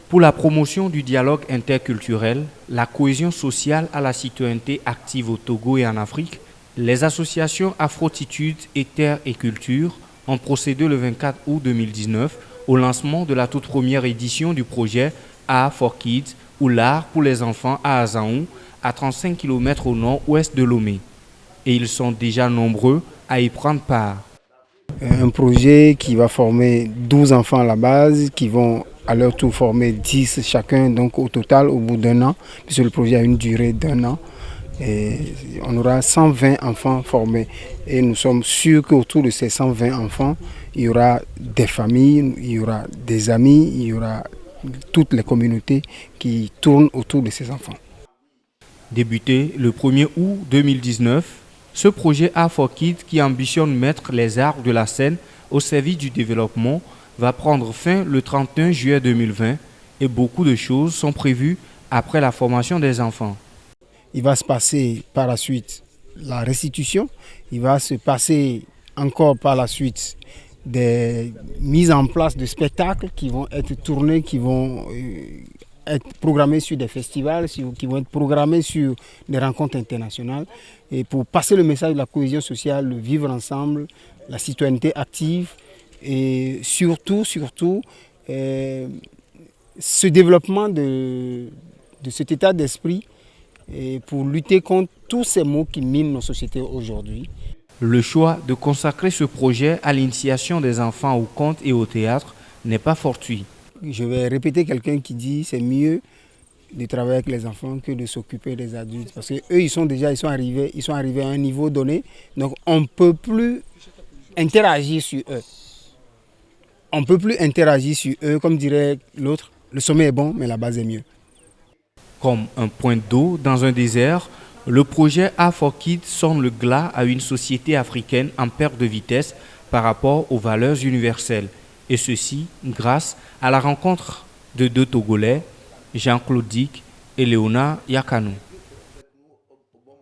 Pour la promotion du dialogue interculturel, la cohésion sociale à la citoyenneté active au Togo et en Afrique, les associations Afrotitudes et Terre et Culture ont procédé le 24 août 2019 au lancement de la toute première édition du projet Art for Kids ou l'art pour les enfants à Azaou, à 35 km au nord-ouest de Lomé. Et ils sont déjà nombreux à y prendre part. Un projet qui va former 12 enfants à la base, qui vont à leur tour former 10 chacun, donc au total au bout d'un an, puisque le projet a une durée d'un an. Et on aura 120 enfants formés. Et nous sommes sûrs qu'autour de ces 120 enfants, il y aura des familles, il y aura des amis, il y aura toutes les communautés qui tournent autour de ces enfants. Débuté le 1er août 2019, ce projet Art for Kids qui ambitionne mettre les arts de la scène au service du développement va prendre fin le 31 juillet 2020 et beaucoup de choses sont prévues après la formation des enfants. Il va se passer par la suite la restitution, il va se passer encore par la suite des mises en place de spectacles qui vont être tournés, qui vont être programmés sur des festivals, qui vont être programmés sur des rencontres internationales. Et pour passer le message de la cohésion sociale, le vivre ensemble, la citoyenneté active et surtout, ce développement de cet état d'esprit et pour lutter contre tous ces maux qui minent nos sociétés aujourd'hui. Le choix de consacrer ce projet à l'initiation des enfants au conte et au théâtre n'est pas fortuit. Je vais répéter quelqu'un qui dit c'est mieux de travailler avec les enfants que de s'occuper des adultes. Parce qu'eux, ils sont arrivés à un niveau donné, donc on ne peut plus interagir sur eux. On ne peut plus interagir sur eux, comme dirait l'autre, le sommet est bon, mais la base est mieux. Comme un point d'eau dans un désert, le projet Art for Kids sonne le glas à une société africaine en perte de vitesse par rapport aux valeurs universelles. Et ceci grâce à la rencontre de deux Togolais, Jean-Claude Dick et Léonard Yakanou.